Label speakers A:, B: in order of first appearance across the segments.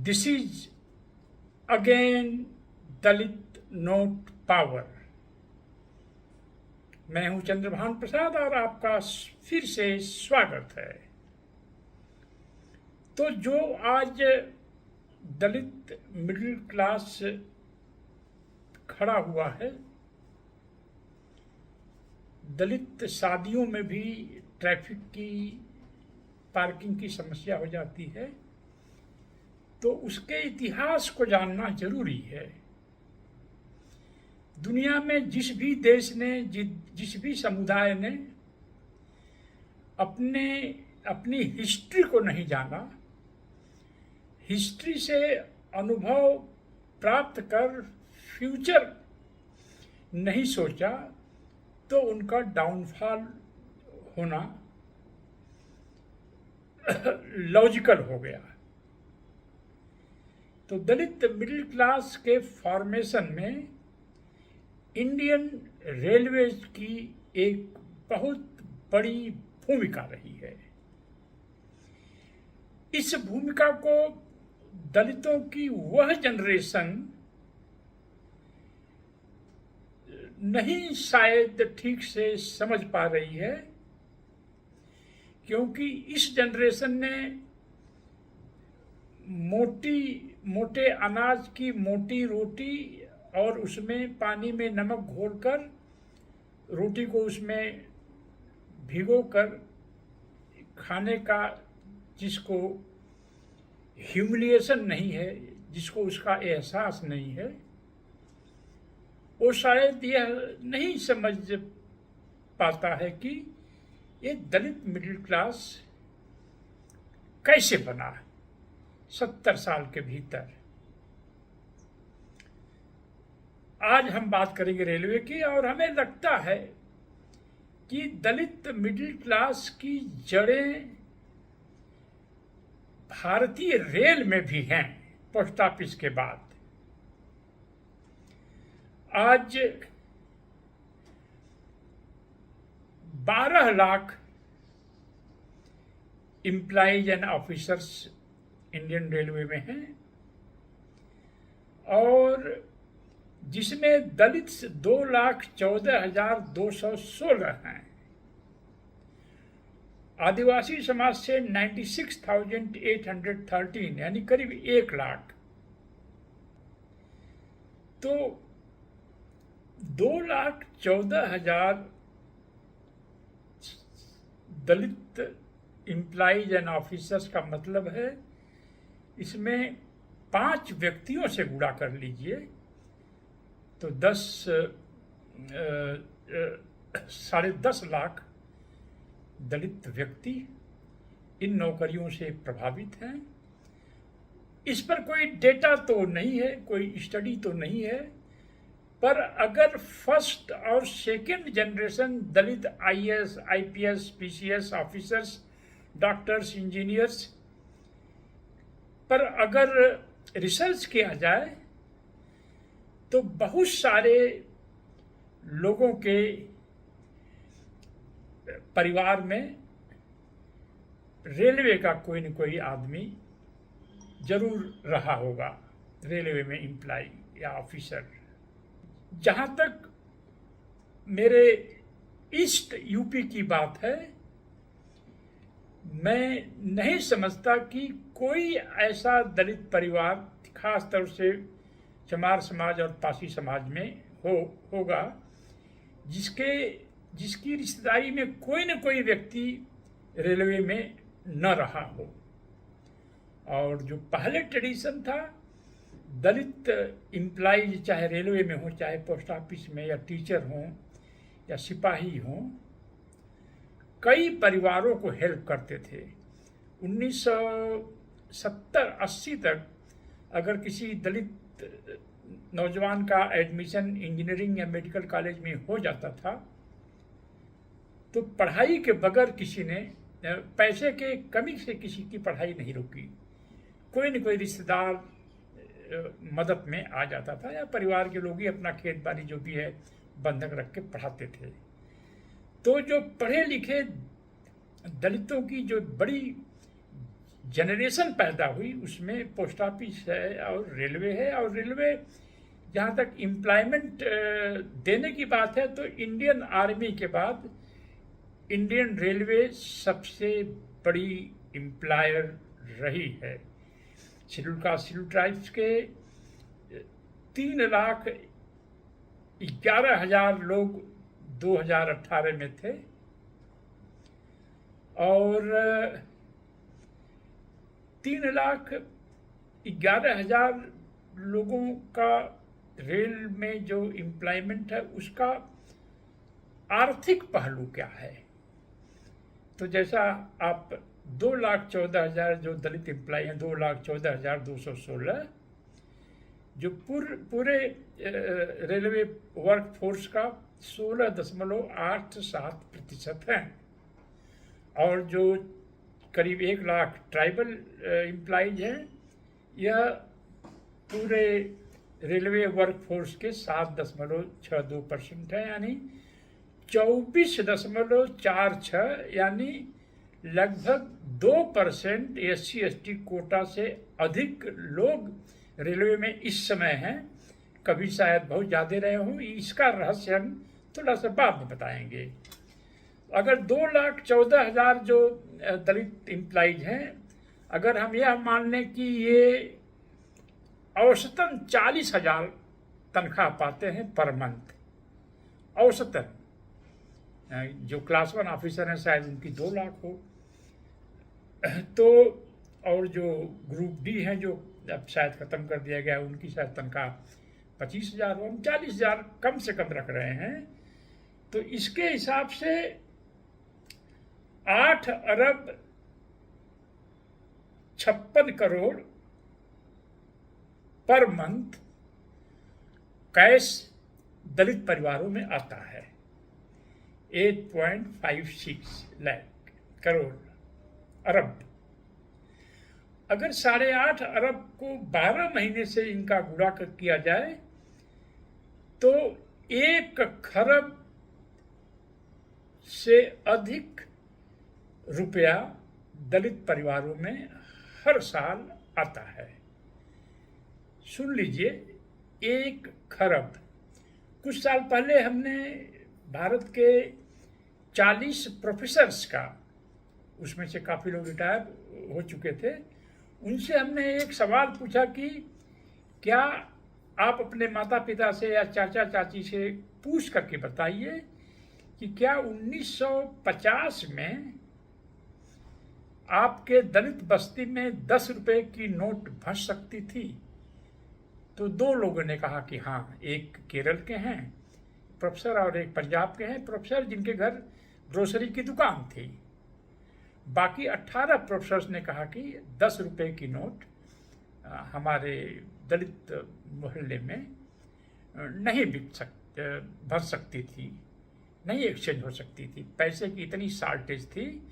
A: This is again Dalit note power. मैं हूं चंद्रभान प्रसाद और आपका फिर से स्वागत है। तो जो आज दलित मिडिल क्लास खड़ा हुआ है, दलित शादियों में भी ट्रैफिक की, पार्किंग की समस्या हो जाती है, तो उसके इतिहास को जानना जरूरी है। दुनिया में जिस भी देश ने, जिस भी समुदाय ने अपनी हिस्ट्री को नहीं जाना, हिस्ट्री से अनुभव प्राप्त कर फ्यूचर नहीं सोचा, तो उनका डाउनफॉल होना लॉजिकल हो गया। तो दलित मिडिल क्लास के फॉर्मेशन में इंडियन रेलवेज की एक बहुत बड़ी भूमिका रही है। इस भूमिका को दलितों की वह जनरेशन नहीं शायद ठीक से समझ पा रही है, क्योंकि इस जनरेशन ने मोटे अनाज की मोटी रोटी और उसमें पानी में नमक घोलकर रोटी को उसमें भिगो कर खाने का, जिसको ह्यूमिलिएशन नहीं है, जिसको उसका एहसास नहीं है, वो शायद यह नहीं समझ पाता है कि ये दलित मिडिल क्लास कैसे बना 70 साल के भीतर। आज हम बात करेंगे रेलवे की, और हमें लगता है कि दलित मिडिल क्लास की जड़ें भारतीय रेल में भी हैं। पोस्ट ऑफिस के बाद आज 12 lakh employees and officers Indian railway में हैं, और जिसमें दलित 2,14,216 हैं। आदिवासी समाज से 96,813, यानी करीब 1 लाख। तो 2,14,000 दलित एम्प्लॉइज एंड ऑफिसर्स का मतलब है, इसमें 5 व्यक्तियों से गुणा कर लीजिए तो 10.5 लाख दलित व्यक्ति इन नौकरियों से प्रभावित हैं। इस पर कोई डेटा तो नहीं है, कोई स्टडी तो नहीं है, पर अगर फर्स्ट और second generation Dalit IAS, IPS, PCS officers, doctors, engineers पर अगर रिसर्च किया जाए, तो बहुत सारे लोगों के परिवार में रेलवे का कोई न कोई आदमी जरूर रहा होगा, रेलवे में एम्प्लॉय या ऑफिसर। जहाँ तक मेरे ईस्ट यूपी की बात है, मैं नहीं समझता कि कोई ऐसा दलित परिवार, खास तौर से चमार समाज और पासी समाज में होगा जिसकी रिश्तेदारी में कोई न कोई व्यक्ति रेलवे में न रहा हो। और जो पहले ट्रेडिशन था, दलित एम्प्लॉइज चाहे रेलवे में हो, चाहे पोस्ट ऑफिस में, या टीचर हों या सिपाही हों, कई परिवारों को हेल्प करते थे। 1970-80 तक अगर किसी दलित नौजवान का एडमिशन इंजीनियरिंग या मेडिकल कॉलेज में हो जाता था, तो पढ़ाई के बगैर किसी ने, पैसे के कमी से किसी की पढ़ाई नहीं रुकी। कोई न कोई रिश्तेदार मदद में आ जाता था, या परिवार के लोग ही अपना खेत बाड़ी जो भी है बंधक रख के पढ़ाते थे। तो जो पढ़े लिखे दलितों की जो बड़ी जनरेशन पैदा हुई उसमें पोस्ट ऑफिस है और रेलवे जहाँ तक एम्प्लॉयमेंट देने की बात है तो इंडियन आर्मी के बाद इंडियन रेलवे सबसे बड़ी एम्प्लॉयर रही है। शेड्यूल कास्ट शेड्यूल ट्राइब्स के 3,11,000 लोग 2018 में थे और 3,11,000 लोगों का रेल में जो एम्प्लॉयमेंट है उसका आर्थिक पहलू क्या है। तो जैसा आप 2,14,000 जो दलित एम्प्लॉय हैं, 2,14,216 जो पूरे रेलवे वर्क फोर्स का 16.87% हैं और जो करीब 1 लाख ट्राइबल एम्प्लॉयज हैं, यह पूरे रेलवे वर्क फोर्स के 7.62% है, यानी 24.46 यानी लगभग 2% SC/ST कोटा से अधिक लोग रेलवे में इस समय हैं। कभी शायद बहुत ज़्यादा रहे हों, इसका रहस्य हम थोड़ा सा बाद में बताएंगे। अगर 2,14,000 जो दलित एम्प्लॉयज हैं, अगर हम यह मान लें कि ये औसतन 40,000 तनख्वाह पाते हैं पर मंथ औसतन, जो क्लास 1 ऑफिसर हैं शायद उनकी 2 लाख हो, तो और जो ग्रुप डी हैं जो अब शायद ख़त्म कर दिया गया उनकी शायद तनख्वाह 25,000 हो, हम 40,000 कम से कम रख रहे हैं। तो इसके हिसाब से 8 अरब 56 करोड़ पर मंथ कैश दलित परिवारों में आता है। 8.56 लाख करोड़ अरब। अगर 8.5 अरब को 12 महीने से इनका गुणा किया जाए तो 1 खरब से अधिक रुपया दलित परिवारों में हर साल आता है। सुन लीजिए, 1 खरब। कुछ साल पहले हमने भारत के 40 प्रोफेसर्स का, उसमें से काफ़ी लोग रिटायर हो चुके थे, उनसे हमने एक सवाल पूछा कि क्या आप अपने माता पिता से या चाचा चाची से पूछ करके बताइए कि क्या 1950 में आपके दलित बस्ती में 10 रुपए की नोट फंस सकती थी? तो 2 लोगों ने कहा कि हाँ, एक केरल के हैं प्रोफेसर और एक पंजाब के हैं प्रोफेसर जिनके घर ग्रोसरी की दुकान थी। बाकी 18 प्रोफेसर्स ने कहा कि 10 रुपए की नोट हमारे दलित मोहल्ले में नहीं भर सकती थी, नहीं एक्सचेंज हो सकती थी, पैसे की इतनी शॉर्टेज थी।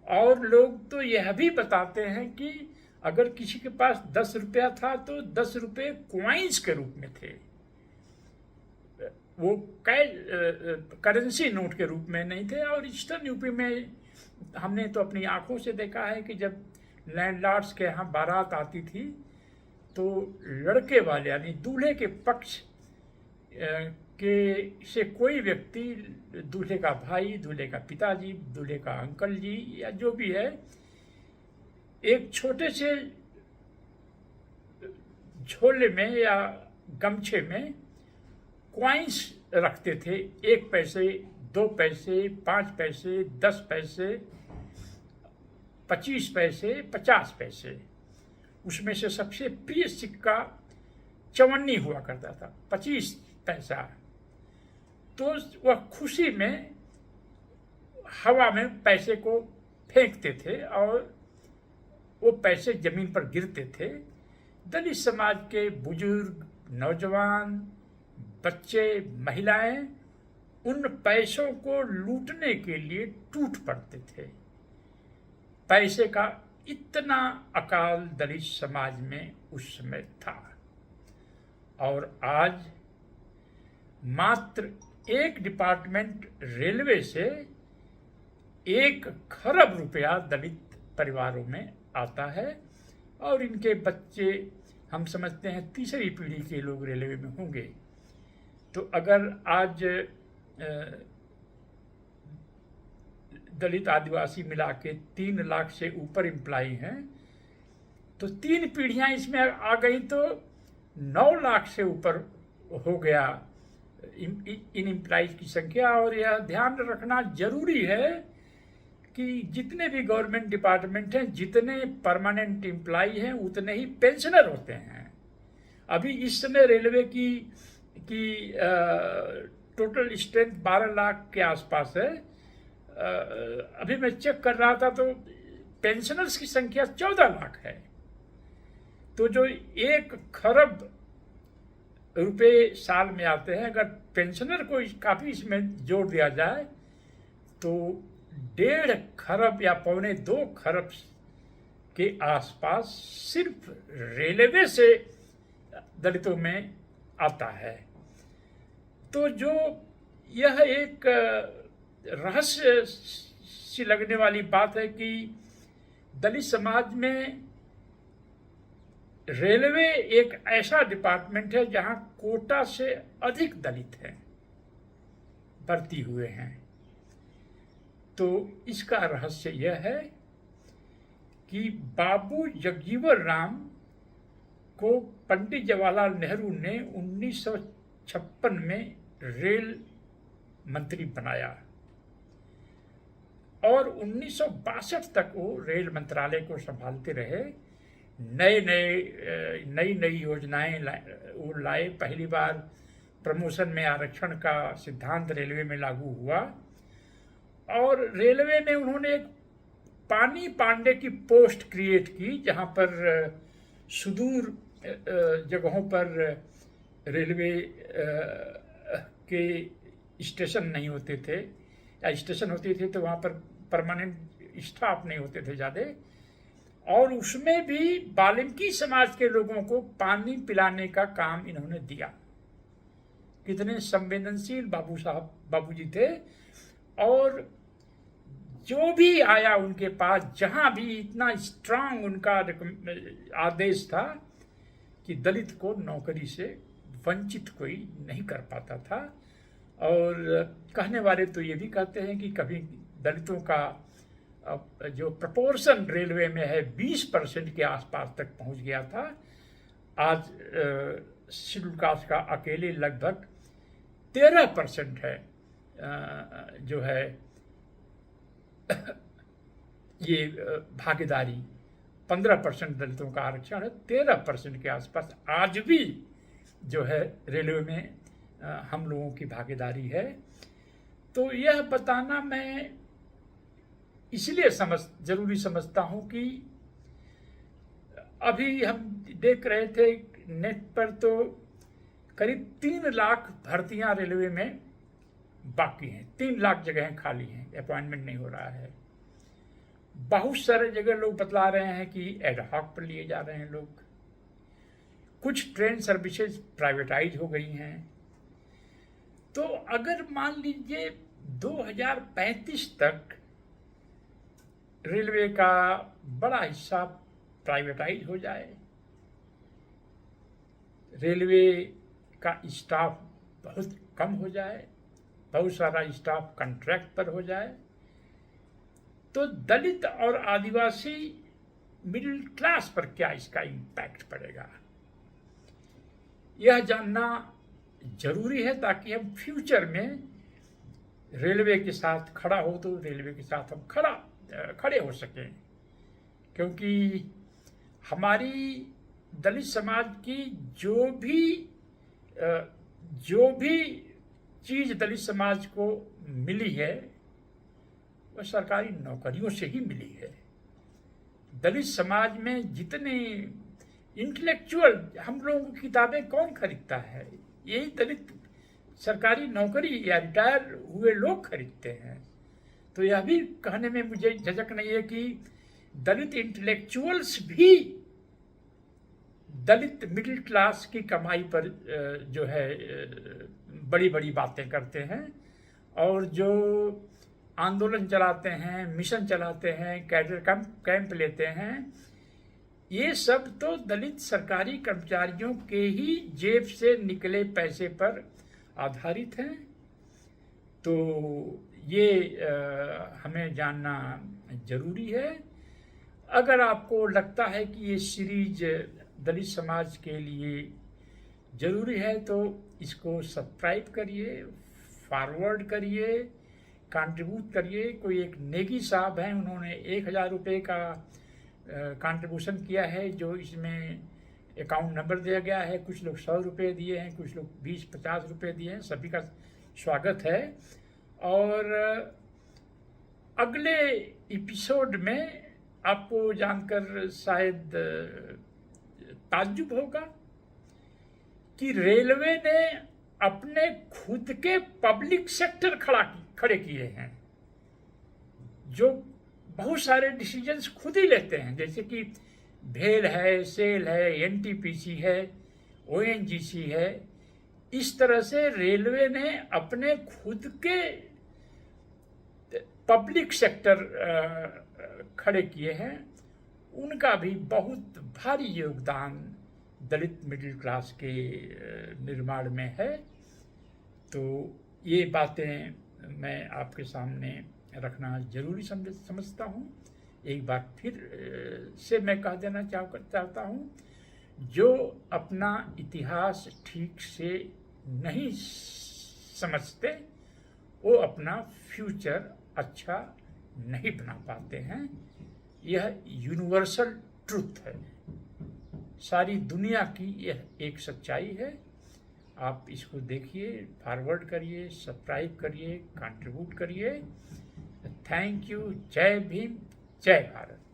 A: और लोग तो यह भी बताते हैं कि अगर किसी के पास 10 रुपया था तो 10 रुपये क्वाइंस के रूप में थे, वो करेंसी नोट के रूप में नहीं थे। और ईस्टर्न यूपी में हमने तो अपनी आंखों से देखा है कि जब लैंडलॉर्ड्स के यहाँ बारात आती थी तो लड़के वाले यानी दूल्हे के पक्ष के से कोई व्यक्ति, दूल्हे का भाई, दूल्हे का पिताजी, दूल्हे का अंकल जी या जो भी है, एक छोटे से झोले में या गमछे में क्वाइंस रखते थे। 1 पैसे, 2 पैसे, 5 पैसे, 10 पैसे, 25 पैसे, 50 पैसे। उसमें से सबसे प्रिय सिक्का चवन्नी हुआ करता था, 25 पैसा। तो वह खुशी में हवा में पैसे को फेंकते थे और वो पैसे जमीन पर गिरते थे। दलित समाज के बुजुर्ग, नौजवान, बच्चे, महिलाएं उन पैसों को लूटने के लिए टूट पड़ते थे। पैसे का इतना अकाल दलित समाज में उस समय था। और आज मात्र एक डिपार्टमेंट रेलवे से 1 खरब रुपया दलित परिवारों में आता है और इनके बच्चे हम समझते हैं तीसरी पीढ़ी के लोग रेलवे में होंगे। तो अगर आज दलित आदिवासी मिला के 3 लाख से ऊपर एम्प्लॉई हैं, तो 3 पीढ़ियां इसमें आ गई तो 9 लाख से ऊपर हो गया इन एम्प्लॉइज की संख्या। और यह ध्यान रखना जरूरी है कि जितने भी गवर्नमेंट डिपार्टमेंट हैं, जितने परमानेंट एम्प्लॉई हैं, उतने ही पेंशनर होते हैं। अभी इस समय रेलवे की टोटल स्ट्रेंथ 12 लाख के आसपास है। अभी मैं चेक कर रहा था तो पेंशनर्स की संख्या 14 लाख है। तो जो 1 खरब रुपए साल में आते हैं, अगर पेंशनर को काफी इसमें जोड़ दिया जाए तो 1.5 खरब या 1.25 खरब के आसपास सिर्फ रेलवे से दलितों में आता है। तो जो यह एक रहस्य सी लगने वाली बात है कि दलित समाज में रेलवे एक ऐसा डिपार्टमेंट है जहां कोटा से अधिक दलित हैं, भर्ती हुए हैं। तो इसका रहस्य यह है कि बाबू जगजीवन राम को पंडित जवाहरलाल नेहरू ने 1956 में रेल मंत्री बनाया और 1962 तक वो रेल मंत्रालय को संभालते रहे। नई योजनाएं वो लाए। पहली बार प्रमोशन में आरक्षण का सिद्धांत रेलवे में लागू हुआ और रेलवे में उन्होंने एक पानी पांडे की पोस्ट क्रिएट की, जहां पर सुदूर जगहों पर रेलवे के स्टेशन नहीं होते थे, या स्टेशन होते थे तो वहाँ पर परमानेंट स्टाफ नहीं होते थे ज़्यादा, और उसमें भी वाल्मीकि समाज के लोगों को पानी पिलाने का काम इन्होंने दिया। कितने संवेदनशील बाबूजी थे। और जो भी आया उनके पास, जहां भी इतना स्ट्रांग उनका आदेश था कि दलित को नौकरी से वंचित कोई नहीं कर पाता था। और कहने वाले तो ये भी कहते हैं कि कभी दलितों का जो प्रपोर्शन रेलवे में है 20% के आसपास तक पहुंच गया था। आज शेड्यूल कास्ट का अकेले लगभग 13% है, जो है ये भागीदारी। 15% दलितों का आरक्षण है, 13% के आसपास आज भी जो है रेलवे में हम लोगों की भागीदारी है। तो यह बताना मैं इसलिए जरूरी समझता हूं कि अभी हम देख रहे थे नेट पर तो करीब 3 लाख भर्तियां रेलवे में बाकी हैं। 3 लाख जगहें खाली हैं, अपॉइंटमेंट नहीं हो रहा है। बहुत सारे जगह लोग बतला रहे हैं कि एडहॉक पर लिए जा रहे हैं लोग। कुछ ट्रेन सर्विसेज प्राइवेटाइज हो गई हैं। तो अगर मान लीजिए 2035 तक रेलवे का बड़ा हिस्सा प्राइवेटाइज हो जाए, रेलवे का स्टाफ बहुत कम हो जाए, बहुत सारा स्टाफ कॉन्ट्रैक्ट पर हो जाए, तो दलित और आदिवासी मिडिल क्लास पर क्या इसका इम्पैक्ट पड़ेगा, यह जानना जरूरी है, ताकि हम फ्यूचर में रेलवे के साथ खड़ा हो तो रेलवे के साथ हम खड़े हो सकें। क्योंकि हमारी दलित समाज की जो भी चीज दलित समाज को मिली है वह सरकारी नौकरियों से ही मिली है। दलित समाज में जितने इंटेलेक्चुअल, हम लोगों की किताबें कौन खरीदता है? यही दलित सरकारी नौकरी या रिटायर हुए लोग खरीदते हैं। तो यह भी कहने में मुझे झिझक नहीं है कि दलित इंटेलेक्चुअल्स भी दलित मिडिल क्लास की कमाई पर जो है बड़ी बड़ी बातें करते हैं, और जो आंदोलन चलाते हैं, मिशन चलाते हैं, कैडर कैंप लेते हैं, ये सब तो दलित सरकारी कर्मचारियों के ही जेब से निकले पैसे पर आधारित हैं। तो ये हमें जानना जरूरी है। अगर आपको लगता है कि ये सीरीज दलित समाज के लिए ज़रूरी है तो इसको सब्सक्राइब करिए, फॉरवर्ड करिए, कंट्रीब्यूट करिए। कोई एक नेगी साहब हैं, उन्होंने 1000 रुपये का कंट्रीब्यूशन किया है, जो इसमें अकाउंट नंबर दिया गया है। कुछ लोग 100 रुपये दिए हैं, कुछ लोग 20-50 रुपये दिए हैं। सभी का स्वागत है। और अगले एपिसोड में आपको जानकर शायद ताज्जुब होगा कि रेलवे ने अपने खुद के पब्लिक सेक्टर खड़े किए हैं, जो बहुत सारे डिसीजंस खुद ही लेते हैं, जैसे कि भेल है, सेल है, एनटीपीसी है, ओएनजीसी है। इस तरह से रेलवे ने अपने खुद के पब्लिक सेक्टर खड़े किए हैं। उनका भी बहुत भारी योगदान दलित मिडिल क्लास के निर्माण में है। तो ये बातें मैं आपके सामने रखना जरूरी समझता हूँ। एक बार फिर से मैं कह देना चाहता हूँ, जो अपना इतिहास ठीक से नहीं समझते वो अपना फ्यूचर अच्छा नहीं बना पाते हैं। यह यूनिवर्सल ट्रुथ है, सारी दुनिया की यह एक सच्चाई है। आप इसको देखिए, फॉरवर्ड करिए, सब्सक्राइब करिए, कंट्रीब्यूट करिए। Thank you. जय भीम, जय भारत।